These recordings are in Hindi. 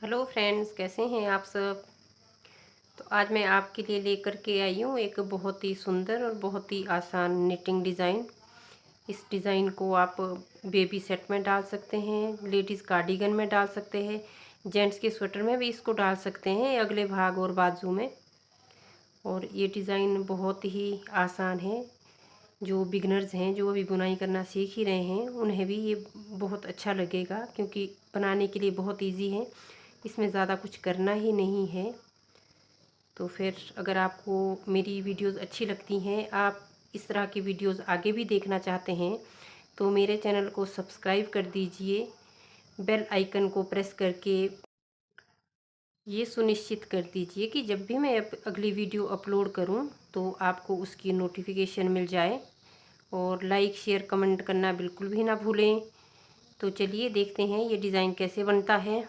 हेलो फ्रेंड्स, कैसे हैं आप सब। तो आज मैं आपके लिए लेकर के आई हूँ एक बहुत ही सुंदर और बहुत ही आसान निटिंग डिज़ाइन। इस डिज़ाइन को आप बेबी सेट में डाल सकते हैं, लेडीज़ कार्डिगन में डाल सकते हैं, जेंट्स के स्वेटर में भी इसको डाल सकते हैं, अगले भाग और बाजू में। और ये डिज़ाइन बहुत ही आसान है। जो बिगनर्स हैं, जो अभी बुनाई करना सीख ही रहे हैं, उन्हें भी ये बहुत अच्छा लगेगा क्योंकि बनाने के लिए बहुत इजी है। इसमें ज़्यादा कुछ करना ही नहीं है। तो फिर अगर आपको मेरी वीडियोस अच्छी लगती हैं, आप इस तरह की वीडियोस आगे भी देखना चाहते हैं, तो मेरे चैनल को सब्सक्राइब कर दीजिए। बेल आइकन को प्रेस करके ये सुनिश्चित कर दीजिए कि जब भी मैं अगली वीडियो अपलोड करूं तो आपको उसकी नोटिफिकेशन मिल जाए। और लाइक शेयर कमेंट करना बिल्कुल भी ना भूलें। तो चलिए देखते हैं ये डिज़ाइन कैसे बनता है।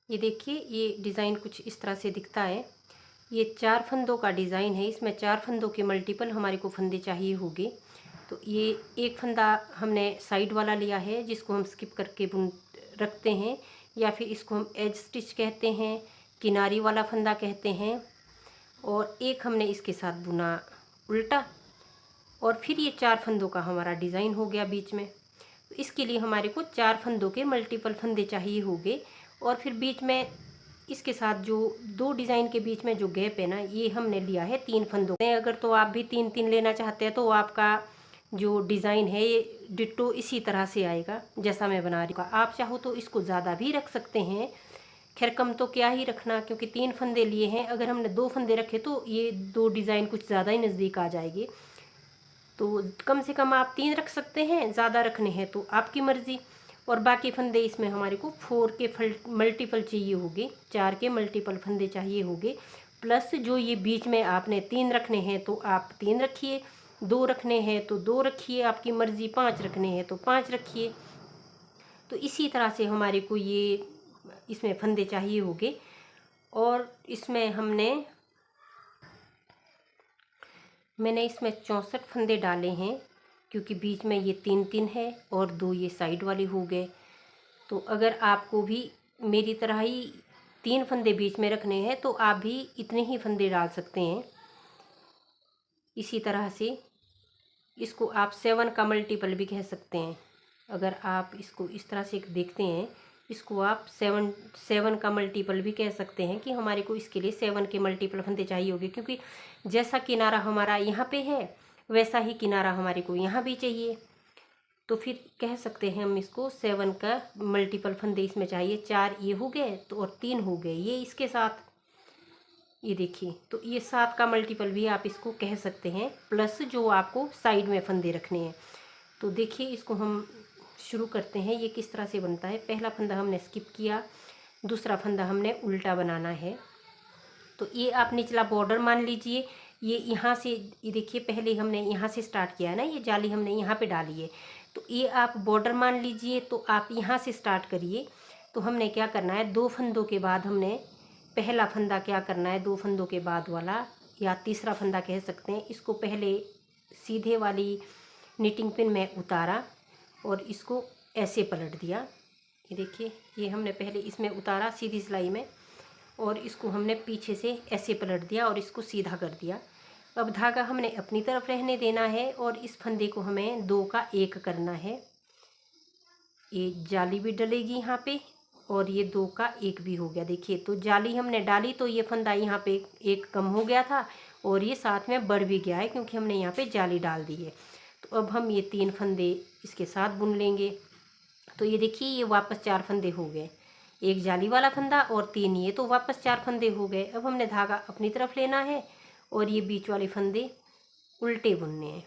ये देखिए, ये डिज़ाइन कुछ इस तरह से दिखता है। ये 4 फंदों का डिज़ाइन है। इसमें 4 फंदों के मल्टीपल हमारे को फंदे चाहिए होंगे। तो ये एक फंदा हमने साइड वाला लिया है, जिसको हम स्किप करके बुन रखते हैं, या फिर इसको हम एज स्टिच कहते हैं, किनारी वाला फंदा कहते हैं। और एक हमने इसके साथ बुना उल्टा। और फिर ये 4 फंदों का हमारा डिज़ाइन हो गया बीच में। तो इसके लिए हमारे को 4 फंदों के मल्टीपल फंदे चाहिए होंगे। और फिर बीच में इसके साथ जो 2 डिज़ाइन के बीच में जो गैप है ना, ये हमने लिया है 3 फंदों। अगर तो आप भी 3-3 लेना चाहते हैं तो आपका जो डिज़ाइन है ये डिट्टो इसी तरह से आएगा जैसा मैं बना रही हूँ। आप चाहो तो इसको ज़्यादा भी रख सकते हैं। खैर, कम तो क्या ही रखना, क्योंकि 3 फंदे लिए हैं। अगर हमने 2 फंदे रखे तो ये 2 डिज़ाइन कुछ ज़्यादा ही नज़दीक आ जाएगी। तो कम से कम आप 3 रख सकते हैं, ज़्यादा रखने हैं तो आपकी मर्ज़ी। और बाकी फंदे इसमें हमारे को 4 के मल्टीपल चाहिए होंगे, 4 के मल्टीपल फंदे चाहिए होंगे। प्लस जो ये बीच में आपने 3 रखने हैं तो आप 3 रखिए, 2 रखने हैं तो 2 रखिए, आपकी मर्ज़ी। 5 रखने हैं तो 5 रखिए। तो इसी तरह से हमारे को ये इसमें फंदे चाहिए होंगे। और इसमें मैंने इसमें 64 फंदे डाले हैं, क्योंकि बीच में ये 3-3 है और 2 ये साइड वाले हो गए। तो अगर आपको भी मेरी तरह ही 3 फंदे बीच में रखने हैं तो आप भी इतने ही फंदे डाल सकते हैं। इसी तरह से इसको आप 7 का मल्टीपल भी कह सकते हैं। अगर आप इसको इस तरह से देखते हैं, इसको आप 7 का मल्टीपल भी कह सकते हैं कि हमारे को इसके लिए 7 के मल्टीपल फंदे चाहिए होंगे, क्योंकि जैसा किनारा हमारा यहाँ पे है वैसा ही किनारा हमारे को यहाँ भी चाहिए। तो फिर कह सकते हैं हम इसको 7 का मल्टीपल फंदे इसमें चाहिए। 4 ये हो गए तो और 3 हो गए ये इसके साथ। ये देखिए, तो ये 7 का मल्टीपल भी आप इसको कह सकते हैं, प्लस जो आपको साइड में फंदे रखने हैं। तो देखिए, इसको हम शुरू करते हैं। ये किस तरह से बनता है। पहला फंदा हमने स्किप किया, दूसरा फंदा हमने उल्टा बनाना है। तो ये आप निचला बॉर्डर मान लीजिए। ये यहाँ से, ये देखिए, पहले हमने यहाँ से स्टार्ट किया है ना, ये जाली हमने यहाँ पे डाली है। तो ये आप बॉर्डर मान लीजिए। तो आप यहाँ से स्टार्ट करिए। तो हमने क्या करना है, 2 फंदों के बाद हमने पहला फंदा क्या करना है, 2 फंदों के बाद वाला या तीसरा फंदा कह सकते हैं, इसको पहले सीधे वाली निटिंग पिन में उतारा और इसको ऐसे पलट दिया। ये देखिए, ये हमने पहले इसमें उतारा सीधी सिलाई में, और इसको हमने पीछे से ऐसे पलट दिया और इसको सीधा कर दिया। अब धागा हमने अपनी तरफ रहने देना है और इस फंदे को हमें 2 का 1 करना है। ये जाली भी डलेगी यहाँ पे और ये 2 का 1 भी हो गया। देखिए, तो जाली हमने डाली तो ये फंदा यहाँ पे 1 कम हो गया था और ये साथ में बढ़ भी गया है, क्योंकि हमने यहाँ पे जाली डाल दी है। तो अब हम ये 3 फंदे इसके साथ बुन लेंगे। तो ये देखिए, ये वापस 4 फंदे हो गए, 1 जाली वाला फंदा और 3 ये, तो वापस 4 फंदे हो गए। अब हमने धागा अपनी तरफ लेना है और ये बीच वाले फंदे उल्टे बुनने हैं।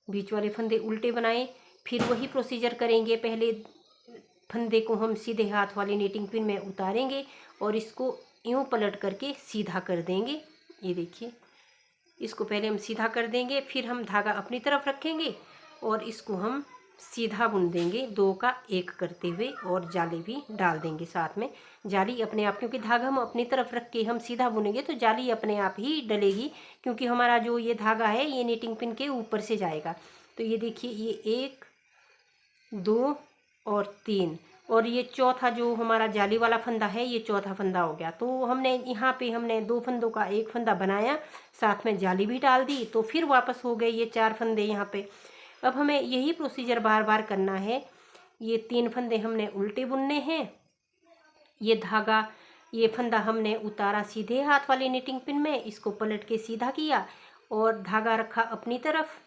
बीच वाले फंदे उल्टे बनाए, फिर वही प्रोसीजर करेंगे। पहले फंदे को हम सीधे हाथ वाली नीटिंग पिन में उतारेंगे और इसको यूं पलट करके सीधा कर देंगे। ये देखिए, इसको पहले हम सीधा कर देंगे, फिर हम धागा अपनी तरफ रखेंगे और इसको हम सीधा बुन देंगे 2 का 1 करते हुए, और जाली भी डाल देंगे साथ में। जाली अपने आप, क्योंकि धागा हम अपनी तरफ रख के हम सीधा बुनेंगे तो जाली अपने आप ही डलेगी, क्योंकि हमारा जो ये धागा है ये नीटिंग पिन के ऊपर से जाएगा। तो ये देखिए, ये 1 2 और 3, और ये चौथा जो हमारा जाली वाला फंदा है, ये चौथा फंदा हो गया। तो हमने यहाँ पे हमने 2 फंदों का एक फंदा बनाया, साथ में जाली भी डाल दी, तो फिर वापस हो गए ये 4 फंदे यहाँ पे। अब हमें यही प्रोसीजर बार बार करना है। ये 3 फंदे हमने उल्टे बुनने हैं। ये धागा, ये फंदा हमने उतारा सीधे हाथ वाली निटिंग पिन में, इसको पलट के सीधा किया और धागा रखा अपनी तरफ।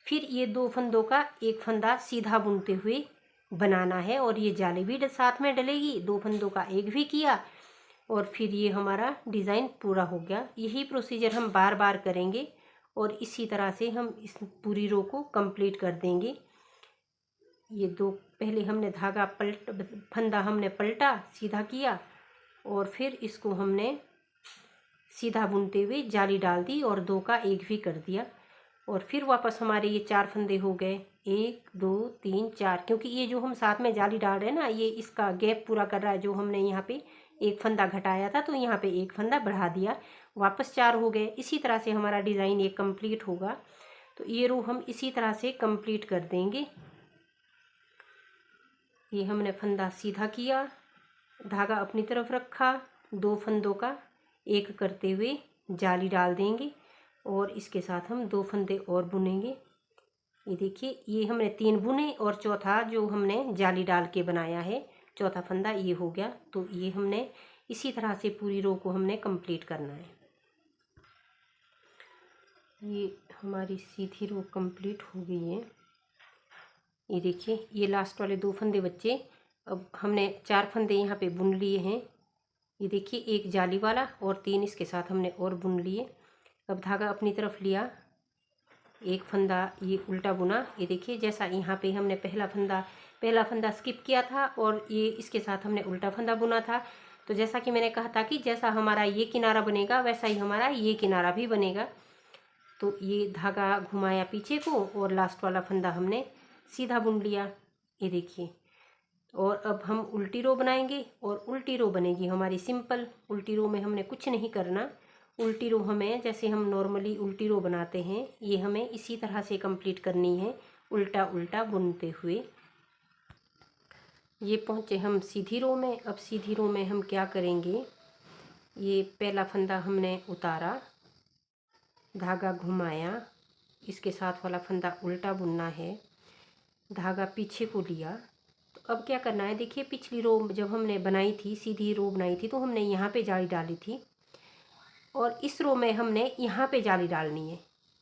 फिर ये 2 फंदों का एक फंदा सीधा बुनते हुए बनाना है और ये जाली भी साथ में डलेगी। 2 फंदों का एक भी किया और फिर ये हमारा डिज़ाइन पूरा हो गया। यही प्रोसीजर हम बार बार करेंगे और इसी तरह से हम इस पूरी रो को कंप्लीट कर देंगे। ये 2 पहले हमने धागा फंदा हमने पलटा, सीधा किया और फिर इसको हमने सीधा बुनते हुए जाली डाल दी और 2 का एक भी कर दिया। और फिर वापस हमारे ये 4 फंदे हो गए, 1 2 3 4, क्योंकि ये जो हम साथ में जाली डाल रहे हैं ना, ये इसका गैप पूरा कर रहा है। जो हमने यहाँ पे एक फंदा घटाया था तो यहाँ पे एक फंदा बढ़ा दिया, वापस 4 हो गए। इसी तरह से हमारा डिज़ाइन ये कंप्लीट होगा। तो ये रो हम इसी तरह से कंप्लीट कर देंगे। ये हमने फंदा सीधा किया, धागा अपनी तरफ रखा, 2 फंदों का एक करते हुए जाली डाल देंगे और इसके साथ हम 2 फंदे और बुनेंगे। ये देखिए, ये हमने 3 बुने और चौथा जो हमने जाली डाल के बनाया है, चौथा फंदा ये हो गया। तो ये हमने इसी तरह से पूरी रो को हमने कंप्लीट करना है। ये हमारी सीधी रो कंप्लीट हो गई है। ये देखिए, ये लास्ट वाले 2 फंदे बच्चे। अब हमने 4 फंदे यहाँ पे बुन लिए हैं। ये देखिए, एक जाली वाला और 3 इसके साथ हमने और बुन लिए। अब धागा अपनी तरफ लिया, एक फंदा ये उल्टा बुना। ये देखिए, जैसा यहाँ पे हमने पहला फंदा स्किप किया था और ये इसके साथ हमने उल्टा फंदा बुना था। तो जैसा कि मैंने कहा था कि जैसा हमारा ये किनारा बनेगा वैसा ही हमारा ये किनारा भी बनेगा। तो ये धागा घुमाया पीछे को और लास्ट वाला फंदा हमने सीधा बुन लिया। ये देखिए, और अब हम उल्टी रो बनाएंगे और उल्टी रो बनेगी हमारी सिंपल। उल्टी रो में हमने कुछ नहीं करना। उल्टी रो हमें जैसे हम नॉर्मली उल्टी रो बनाते हैं, ये हमें इसी तरह से कंप्लीट करनी है, उल्टा उल्टा बुनते हुए। ये पहुँचे हम सीधी रो में। अब सीधी रो में हम क्या करेंगे, ये पहला फंदा हमने उतारा, धागा घुमाया, इसके साथ वाला फंदा उल्टा बुनना है, धागा पीछे को लिया। तो अब क्या करना है, देखिए पिछली रो जब हमने बनाई थी, सीधी रो बनाई थी, तो हमने यहाँ पे जाली डाली थी और इस रो में हमने यहाँ पे जाली डालनी है।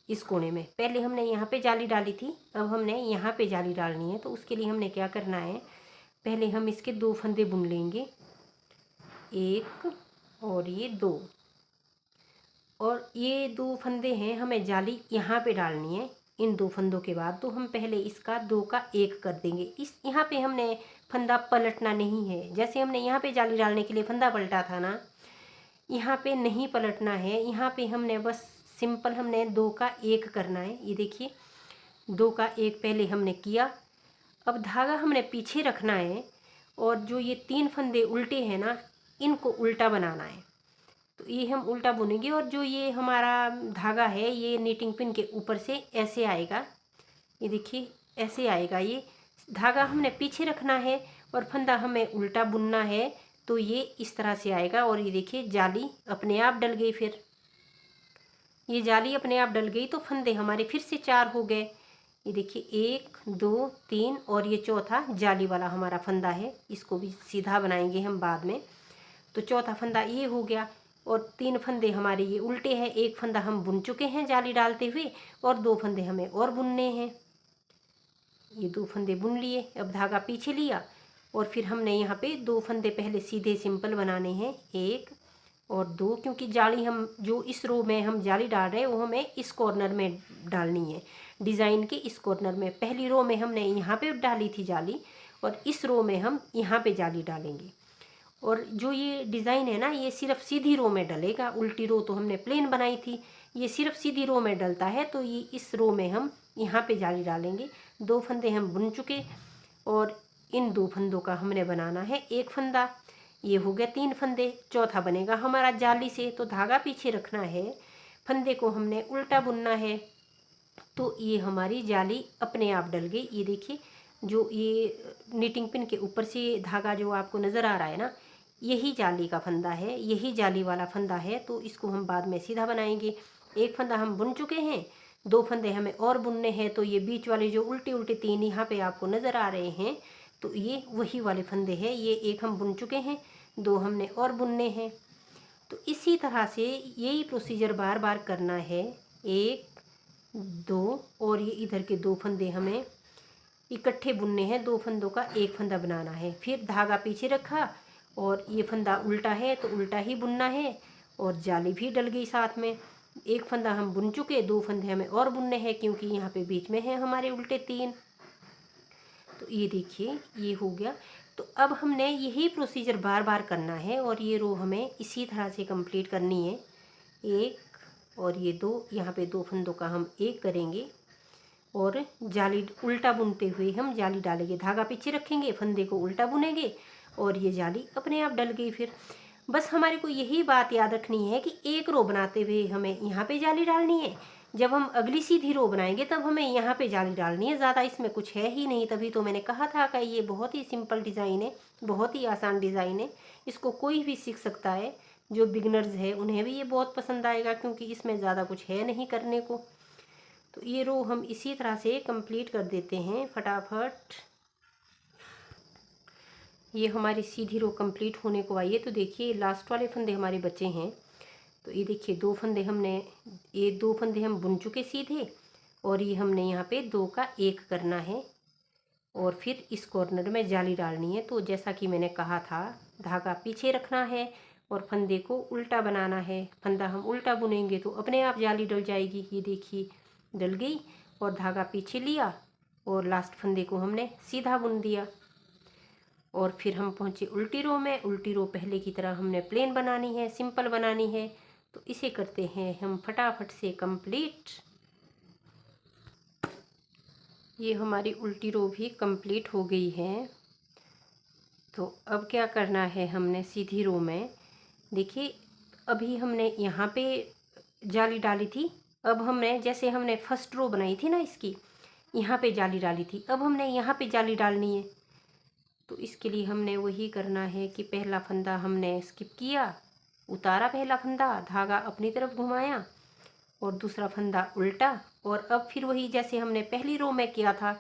इस कोने में पहले हमने यहाँ पे जाली डाली थी, अब हमने यहाँ पे जाली डालनी है। तो उसके लिए हमने क्या करना है, पहले हम इसके 2 फंदे बुन लेंगे, 1 और ये 2, और ये 2 फंदे हैं, हमें जाली यहाँ पे डालनी है इन 2 फंदों के बाद। तो हम पहले इसका 2 का 1 कर देंगे। इस यहाँ पे हमने फंदा पलटना नहीं है। जैसे हमने यहाँ पे जाली डालने के लिए फंदा पलटा था ना, यहाँ पे नहीं पलटना है। यहाँ पे हमने बस सिंपल हमने 2 का 1 करना है। ये देखिए, 2 का 1 पहले हमने किया। अब धागा हमने पीछे रखना है और जो ये 3 फंदे उल्टे हैं ना, इनको उल्टा बनाना है। तो ये हम उल्टा बुनेंगे और जो ये हमारा धागा है, ये नीटिंग पिन के ऊपर से ऐसे आएगा। ये देखिए, ऐसे आएगा। ये धागा हमने पीछे रखना है और फंदा हमें उल्टा बुनना है। तो ये इस तरह से आएगा और ये देखिए, जाली अपने आप डल गई। फिर ये जाली अपने आप डल गई तो फंदे हमारे फिर से 4 हो गए। ये देखिए, 1 2 3 और ये चौथा जाली वाला हमारा फंदा है, इसको भी सीधा बनाएंगे हम बाद में। तो चौथा फंदा ये हो गया और 3 फंदे हमारे ये उल्टे हैं। एक फंदा हम बुन चुके हैं जाली डालते हुए और 2 फंदे हमें और बुनने हैं। ये 2 फंदे बुन लिए। अब धागा पीछे लिया और फिर हमने यहाँ पे 2 फंदे पहले सीधे सिंपल बनाने हैं, 1 और 2, क्योंकि जाली हम जो इस रो में हम जाली डाल रहे हैं वो हमें इस कॉर्नर में डालनी है, डिज़ाइन के इस कॉर्नर में। पहली रो में हमने यहाँ पे डाली थी जाली और इस रो में हम यहाँ पे जाली डालेंगे। और जो ये डिज़ाइन है ना, ये सिर्फ सीधी रो में डलेगा। उल्टी रो तो हमने प्लेन बनाई थी, ये सिर्फ सीधी रो में डलता है। तो ये इस रो में हम यहाँ पे जाली डालेंगे। 2 फंदे हम बुन चुके और इन 2 फंदों का हमने बनाना है 1 फंदा। ये हो गया 3 फंदे, चौथा बनेगा हमारा जाली से। तो धागा पीछे रखना है, फंदे को हमने उल्टा बुनना है। तो ये हमारी जाली अपने आप डल गई। ये देखिए, जो ये नीटिंग पिन के ऊपर से धागा जो आपको नज़र आ रहा है ना, यही जाली का फंदा है, यही जाली वाला फंदा है। तो इसको हम बाद में सीधा बनाएंगे। एक फंदा हम बुन चुके हैं, 2 फंदे हमें और बुनने हैं। तो ये बीच वाले जो उल्टे उल्टे 3 यहाँ पे आपको नज़र आ रहे हैं, तो ये वही वाले फंदे हैं। ये एक हम बुन चुके हैं, 2 हमने और बुनने हैं। तो इसी तरह से यही प्रोसीजर बार बार करना है। 1 2 और ये इधर के 2 फंदे हमें इकट्ठे बुनने हैं। 2 फंदों का एक फंदा बनाना है। फिर धागा पीछे रखा और ये फंदा उल्टा है तो उल्टा ही बुनना है, और जाली भी डल गई साथ में। एक फंदा हम बुन चुके, 2 फंदे हमें और बुनने हैं, क्योंकि यहाँ पे बीच में है हमारे उल्टे 3। तो ये देखिए ये हो गया। तो अब हमने यही प्रोसीजर बार बार करना है, और ये रो हमें इसी तरह से कंप्लीट करनी है। 1 और ये 2, यहाँ पे 2 फंदों का हम एक करेंगे, और जाली उल्टा बुनते हुए हम जाली डालेंगे। धागा पीछे रखेंगे, फंदे को उल्टा बुनेंगे, और ये जाली अपने आप डल गई। फिर बस हमारे को यही बात याद रखनी है कि एक रो बनाते हुए हमें यहाँ पे जाली डालनी है। जब हम अगली सीधी रो बनाएंगे तब हमें यहाँ पे जाली डालनी है। ज़्यादा इसमें कुछ है ही नहीं। तभी तो मैंने कहा था कि ये बहुत ही सिंपल डिज़ाइन है, बहुत ही आसान डिज़ाइन है। इसको कोई भी सीख सकता है। जो बिगनर्स है उन्हें भी ये बहुत पसंद आएगा, क्योंकि इसमें ज़्यादा कुछ है नहीं करने को। तो ये रो हम इसी तरह से कंप्लीट कर देते हैं फटाफट। ये हमारी सीधी रो कंप्लीट होने को आई है। तो देखिए लास्ट वाले फंदे हमारे बचे हैं। तो ये देखिए 2 फंदे हमने, ये 2 फंदे हम बुन चुके सीधे, और ये हमने यहाँ पे 2 का 1 करना है, और फिर इस कॉर्नर में जाली डालनी है। तो जैसा कि मैंने कहा था, धागा पीछे रखना है और फंदे को उल्टा बनाना है। फंदा हम उल्टा बुनेंगे तो अपने आप जाली डल जाएगी। ये देखिए डल गई, और धागा पीछे लिया और लास्ट फंदे को हमने सीधा बुन दिया। और फिर हम पहुँचे उल्टी रो में। उल्टी रो पहले की तरह हमने प्लेन बनानी है, सिंपल बनानी है। तो इसे करते हैं हम फटाफट से कंप्लीट। ये हमारी उल्टी रो भी कंप्लीट हो गई है। तो अब क्या करना है हमने सीधी रो में, देखिए अभी हमने यहाँ पे जाली डाली थी। अब हमने जैसे हमने फर्स्ट रो बनाई थी ना इसकी, यहाँ पे जाली डाली थी, अब हमने यहाँ पे जाली डालनी है। तो इसके लिए हमने वही करना है कि पहला फंदा हमने स्किप किया, उतारा पहला फंदा, धागा अपनी तरफ घुमाया, और दूसरा फंदा उल्टा। और अब फिर वही जैसे हमने पहली रो में किया था,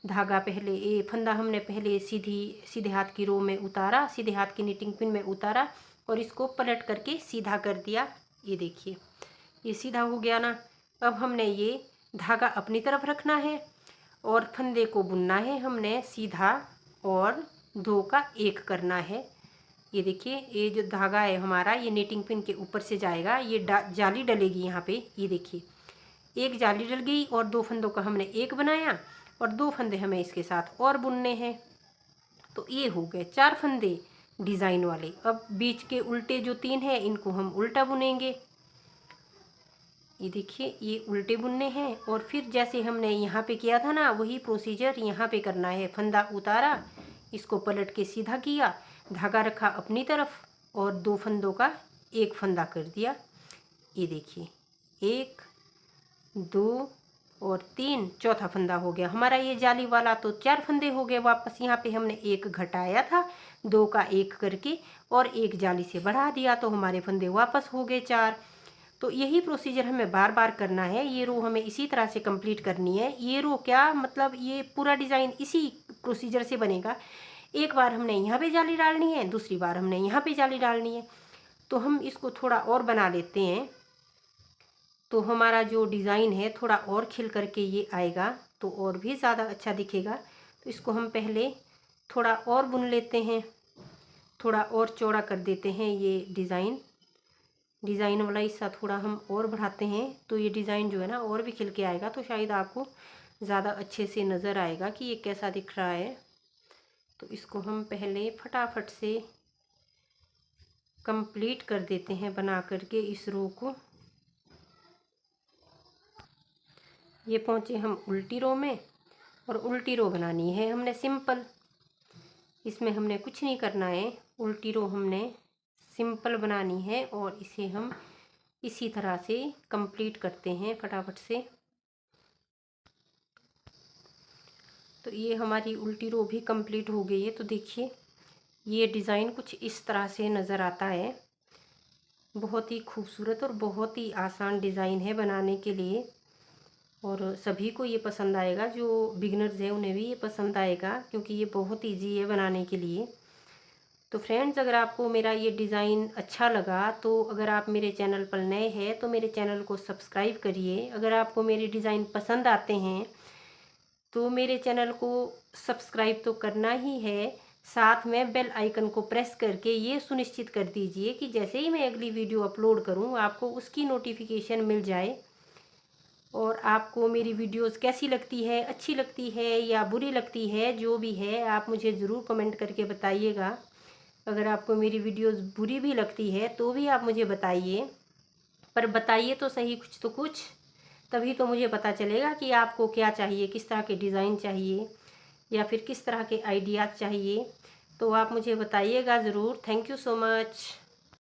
धागा पहले ये फंदा हमने पहले सीधे हाथ की रो में उतारा, सीधे हाथ की निटिंग पिन में उतारा, और इसको पलट करके सीधा कर दिया। ये देखिए ये सीधा हो गया ना। अब हमने ये धागा अपनी तरफ रखना है और फंदे को बुनना है हमने सीधा, और 2 का 1 करना है। ये देखिए ये जो धागा है हमारा, ये नीटिंग पिन के ऊपर से जाएगा, ये जाली डलेगी यहाँ पे। ये देखिए एक जाली डल गई, और 2 फंदों का हमने 1 बनाया, और 2 फंदे हमें इसके साथ और बुनने हैं। तो ये हो गए 4 फंदे डिज़ाइन वाले। अब बीच के उल्टे जो 3 हैं इनको हम उल्टा बुनेंगे। ये देखिए ये उल्टे बुनने हैं, और फिर जैसे हमने यहाँ पे किया था ना, वही प्रोसीजर यहाँ पे करना है। फंदा उतारा, इसको पलट के सीधा किया, धागा रखा अपनी तरफ, और 2 फंदों का 1 फंदा कर दिया। ये देखिए 1 2 और 3, चौथा फंदा हो गया हमारा ये जाली वाला। तो 4 फंदे हो गए वापस। यहाँ पे हमने 1 घटाया था, 2 का 1 करके, और 1 जाली से बढ़ा दिया, तो हमारे फंदे वापस हो गए 4। तो यही प्रोसीजर हमें बार बार करना है। ये रो हमें इसी तरह से कंप्लीट करनी है। ये रो क्या मतलब, ये पूरा डिज़ाइन इसी प्रोसीजर से बनेगा। एक बार हमने यहाँ पे जाली डालनी है, दूसरी बार हमने यहाँ पे जाली डालनी है। तो हम इसको थोड़ा और बना लेते हैं, तो हमारा जो डिज़ाइन है थोड़ा और खिल करके ये आएगा, तो और भी ज़्यादा अच्छा दिखेगा। तो इसको हम पहले थोड़ा और बुन लेते हैं, थोड़ा और चौड़ा कर देते हैं। ये डिज़ाइन वाला हिस्सा थोड़ा हम और बढ़ाते हैं, तो ये डिज़ाइन जो है ना और भी खिल के आएगा। तो शायद आपको ज़्यादा अच्छे से नज़र आएगा कि ये कैसा दिख रहा है। तो इसको हम पहले फटाफट से कंप्लीट कर देते हैं बना करके इस रो को। ये पहुँचे हम उल्टी रो में, और उल्टी रो बनानी है हमने सिंपल। इसमें हमने कुछ नहीं करना है, उल्टी रो हमने सिंपल बनानी है, और इसे हम इसी तरह से कंप्लीट करते हैं फटाफट से। तो ये हमारी उल्टी रो भी कंप्लीट हो गई है। तो देखिए ये डिज़ाइन कुछ इस तरह से नज़र आता है। बहुत ही खूबसूरत और बहुत ही आसान डिज़ाइन है बनाने के लिए, और सभी को ये पसंद आएगा। जो बिगनर्स हैं उन्हें भी ये पसंद आएगा, क्योंकि ये बहुत ईजी है बनाने के लिए। तो फ्रेंड्स, अगर आपको मेरा ये डिज़ाइन अच्छा लगा, तो अगर आप मेरे चैनल पर नए हैं तो मेरे चैनल को सब्सक्राइब करिए। अगर आपको मेरे डिज़ाइन पसंद आते हैं तो मेरे चैनल को सब्सक्राइब तो करना ही है, साथ में बेल आइकन को प्रेस करके ये सुनिश्चित कर दीजिए कि जैसे ही मैं अगली वीडियो अपलोड करूं आपको उसकी नोटिफिकेशन मिल जाए। और आपको मेरी वीडियोस कैसी लगती है, अच्छी लगती है या बुरी लगती है, जो भी है आप मुझे ज़रूर कमेंट करके बताइएगा। अगर आपको मेरी वीडियोस बुरी भी लगती है तो भी आप मुझे बताइए, पर बताइए तो सही कुछ तो कुछ, तभी तो मुझे पता चलेगा कि आपको क्या चाहिए, किस तरह के डिज़ाइन चाहिए या फिर किस तरह के आइडियाज़ चाहिए। तो आप मुझे बताइएगा ज़रूर। Thank you so much.